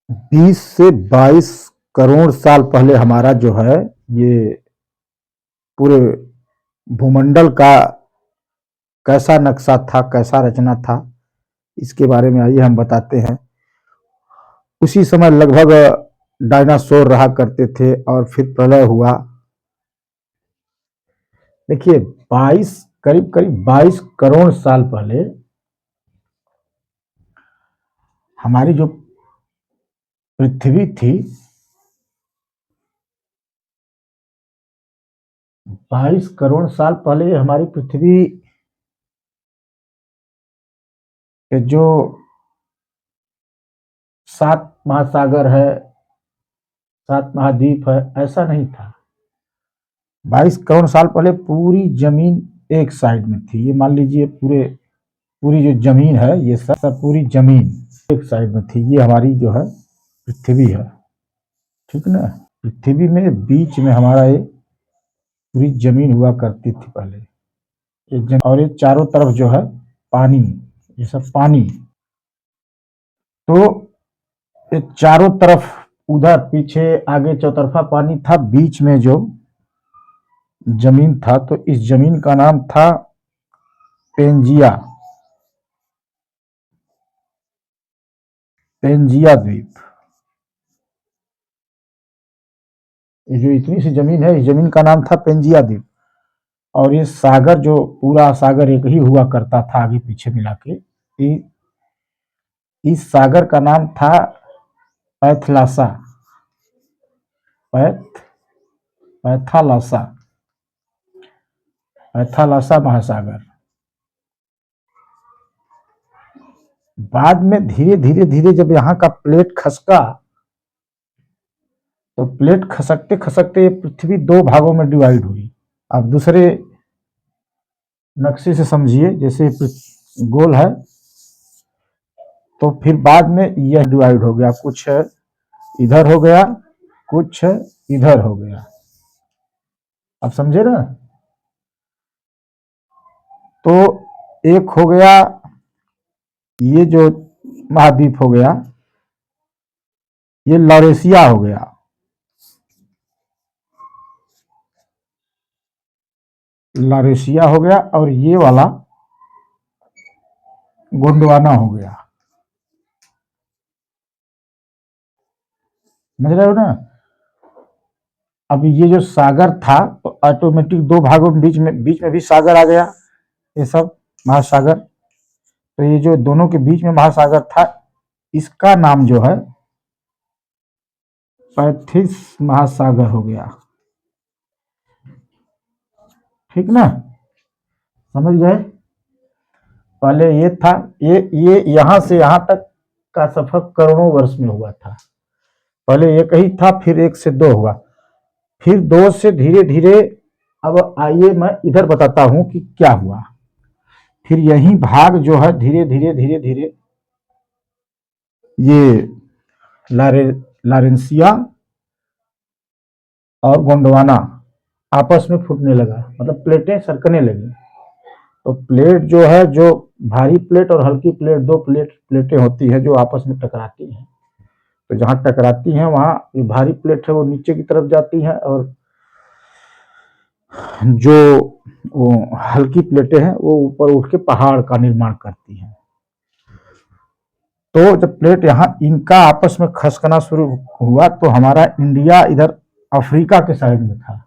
20 से 22 करोड़ साल पहले हमारा जो है ये पूरे भूमंडल का कैसा नक्शा था, कैसा रचना था, इसके बारे में आइए हम बताते हैं। उसी समय लगभग डायनासोर रहा करते थे और फिर प्रलय हुआ। देखिए 22 करीब करीब 22 करोड़ साल पहले हमारी जो पृथ्वी थी 22 करोड़ साल पहले हमारी पृथ्वी के जो 7 महासागर है, 7 महाद्वीप है, ऐसा नहीं था। 22 करोड़ साल पहले पूरी जमीन एक साइड में थी। ये मान लीजिए पूरी जो जमीन है, ये सब पूरी जमीन एक साइड में थी। ये हमारी जो है पृथ्वी है, ठीक ना। पृथ्वी में बीच में हमारा ये पूरी जमीन हुआ करती थी पहले, और ये चारों तरफ जो है पानी, ये सब पानी। तो ये चारों तरफ उधर पीछे आगे चौतरफा पानी था, बीच में जो जमीन था, तो इस जमीन का नाम था पेंजिया, पेंजिया द्वीप। ये जो इतनी सी जमीन है, इस जमीन का नाम था पेंजिया द्वीप। और ये सागर, जो पूरा सागर एक ही हुआ करता था आगे पीछे मिला के, इस सागर का नाम था पैथलासा, पैथालासा, पैथालासा महासागर। बाद में धीरे धीरे धीरे जब यहाँ का प्लेट खसका, तो प्लेट खसकते खसकते पृथ्वी 2 भागों में डिवाइड हुई। अब दूसरे नक्शे से समझिए, जैसे गोल है, तो फिर बाद में यह डिवाइड हो गया, कुछ इधर हो गया, कुछ इधर हो गया। आप समझे ना। तो एक हो गया ये जो महाद्वीप हो गया, ये लॉरेशिया हो गया, लॉरेशिया हो गया, और ये वाला गोंडवाना हो गया। समझ रहे हो ना। अब ये जो सागर था, तो ऑटोमेटिक 2 भागों में बीच में भी सागर आ गया, ये सब महासागर। तो ये जो दोनों के बीच में महासागर था, इसका नाम जो है पैथिस महासागर हो गया, ठीक ना। समझ गए। पहले ये था, ये यहां से यहां तक का सफर करोड़ों वर्ष में हुआ था। पहले एक ही था, फिर 1 से 2 हुआ, फिर 2 से धीरे धीरे। अब आइए मैं इधर बताता हूं कि क्या हुआ। फिर यही भाग जो है धीरे धीरे धीरे धीरे ये लारेंसिया और गोंडवाना आपस में फूटने लगा, मतलब प्लेटें सरकने लगी। तो प्लेट जो है, जो भारी प्लेट और हल्की प्लेट, 2 प्लेटें होती है जो आपस में टकराती हैं। तो जहां टकराती हैं वहां जो भारी प्लेट है वो नीचे की तरफ जाती है, और जो वो हल्की प्लेटें हैं वो ऊपर उठ के पहाड़ का निर्माण करती हैं। तो जब प्लेट यहाँ इनका आपस में खसकना शुरू हुआ, तो हमारा इंडिया इधर अफ्रीका के साइड में था।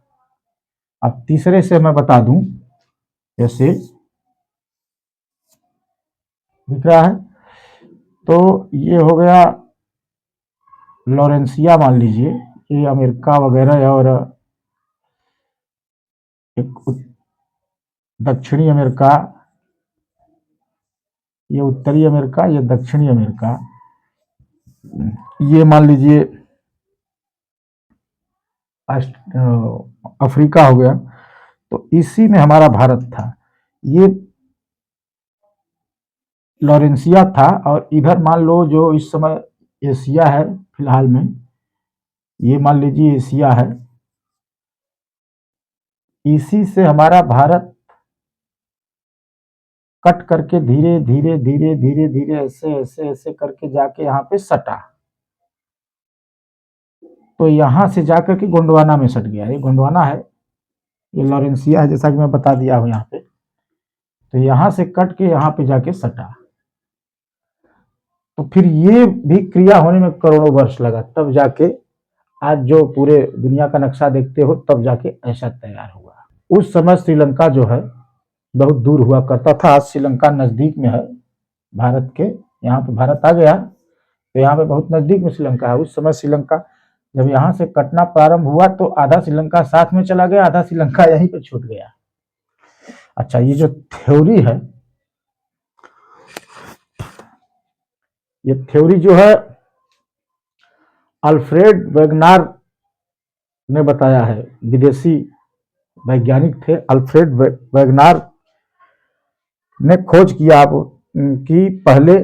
अब तीसरे से मैं बता दूं, जैसे दिख रहा है, तो ये हो गया लॉरेंसिया, मान लीजिए ये अमेरिका वगैरह, और एक दक्षिणी अमेरिका, ये उत्तरी अमेरिका, ये दक्षिणी अमेरिका, ये मान लीजिए अफ्रीका हो गया। तो इसी में हमारा भारत था। ये लॉरेंसिया था, और इधर मान लो जो इस समय एशिया है फिलहाल में, ये मान लीजिए एशिया है। इसी से हमारा भारत कट करके धीरे धीरे धीरे धीरे धीरे ऐसे ऐसे ऐसे करके जाके यहाँ पे सटा। तो यहाँ से जाकर के गोंडवाना में सट गया। ये गोंडवाना है, ये लॉरेंसिया है, जैसा कि मैं बता दिया हूँ यहाँ पे। तो यहाँ से कट के यहाँ पे जाके सटा। तो फिर ये भी क्रिया होने में करोड़ों वर्ष लगा, तब जाके आज जो पूरे दुनिया का नक्शा देखते हो, तब जाके ऐसा तैयार हुआ। उस समय श्रीलंका जो है बहुत दूर हुआ करता था, आज श्रीलंका नजदीक में है भारत के। यहाँ पे भारत आ गया तो यहाँ पे बहुत नजदीक में श्रीलंका है। उस समय श्रीलंका जब यहाँ से कटना प्रारंभ हुआ तो आधा श्रीलंका साथ में चला गया, आधा श्रीलंका यहीं पे छूट गया। अच्छा, ये जो थ्योरी है, ये थ्योरी जो है अल्फ्रेड वेगनार ने बताया है। विदेशी वैज्ञानिक थे, अल्फ्रेड वेगनार ने खोज किया आप कि पहले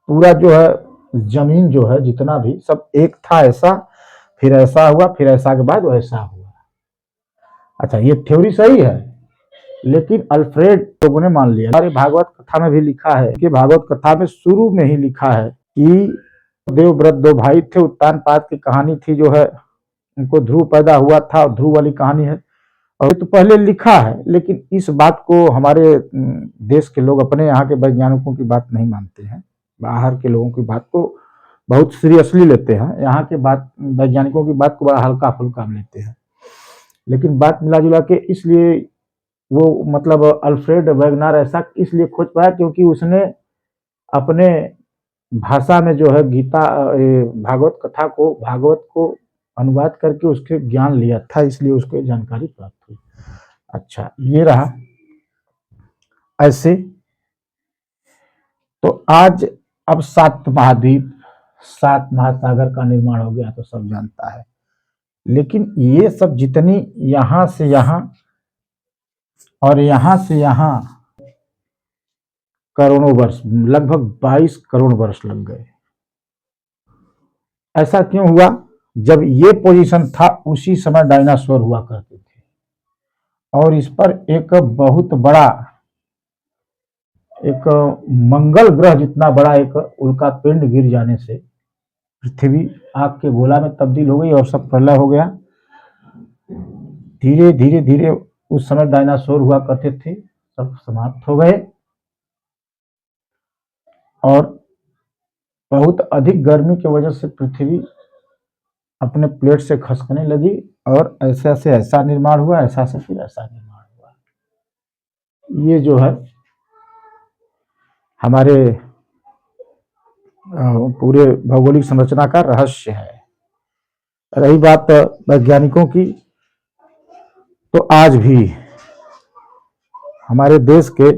पूरा जो है जमीन जो है जितना भी सब एक था, ऐसा फिर ऐसा हुआ, फिर ऐसा के बाद वैसा हुआ। अच्छा, ये थ्योरी सही है, लेकिन अल्फ्रेड लोगों ने मान लिया। हमारे भागवत कथा में भी लिखा है कि भागवत कथा में शुरू में ही लिखा है कि देवव्रत दो भाई थे, उत्तानपाद की कहानी थी जो है, उनको ध्रुव पैदा हुआ था, ध्रुव वाली कहानी है। और तो पहले लिखा है, लेकिन इस बात को हमारे देश के लोग, अपने यहाँ के वैज्ञानिकों की बात नहीं मानते हैं, बाहर के लोगों की बात को बहुत सीरियसली लेते हैं, यहाँ के बात वैज्ञानिकों की बात को बड़ा हल्का फुल्का लेते हैं। लेकिन बात मिला जुला के इसलिए वो मतलब अल्फ्रेड वेगनार ऐसा इसलिए खोज पाया क्योंकि उसने अपने भाषा में जो है गीता भागवत कथा को, भागवत को अनुवाद करके उसके ज्ञान लिया था, इसलिए उसको जानकारी प्राप्त हुई। अच्छा, ये रहा ऐसे। तो आज अब 7 महाद्वीप, 7 महासागर का निर्माण हो गया तो सब जानता है। लेकिन ये सब जितनी यहां से यहां और यहां से यहां करोड़ों वर्ष, लगभग 22 करोड़ वर्ष लग गए। ऐसा क्यों हुआ? जब ये पोजीशन था उसी समय डायनासोर हुआ करते थे, और इस पर एक बहुत बड़ा, एक मंगल ग्रह जितना बड़ा एक उल्का पिंड गिर जाने से पृथ्वी आग के गोला में तब्दील हो गई और सब प्रलय हो गया। धीरे धीरे धीरे उस समय डायनासोर हुआ करते थे, सब समाप्त हो गए और बहुत अधिक गर्मी की वजह से पृथ्वी अपने प्लेट से खसकने लगी और ऐसे ऐसे ऐसा निर्माण हुआ, ऐसा से फिर ऐसा निर्माण हुआ। ये जो है हमारे पूरे भौगोलिक संरचना का रहस्य है। रही बात वैज्ञानिकों की, तो आज भी हमारे देश के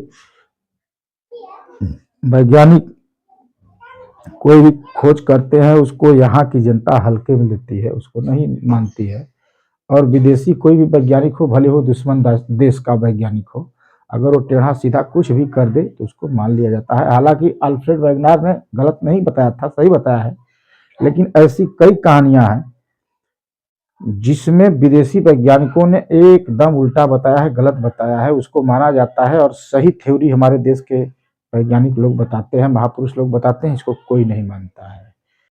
वैज्ञानिक कोई भी खोज करते हैं उसको यहाँ की जनता हल्के में लेती है, उसको नहीं मानती है। और विदेशी कोई भी वैज्ञानिक हो, भले हो दुश्मन देश का वैज्ञानिक हो, अगर वो टेढ़ा सीधा कुछ भी कर दे तो उसको मान लिया जाता है। हालांकि अल्फ्रेड वेगनार ने गलत नहीं बताया था, सही बताया है, लेकिन ऐसी कई कहानियां हैं जिसमें विदेशी वैज्ञानिकों ने एकदम उल्टा बताया है, गलत बताया है, उसको माना जाता है। और सही थ्योरी हमारे देश के वैज्ञानिक लोग बताते हैं, महापुरुष लोग बताते हैं, इसको कोई नहीं मानता है।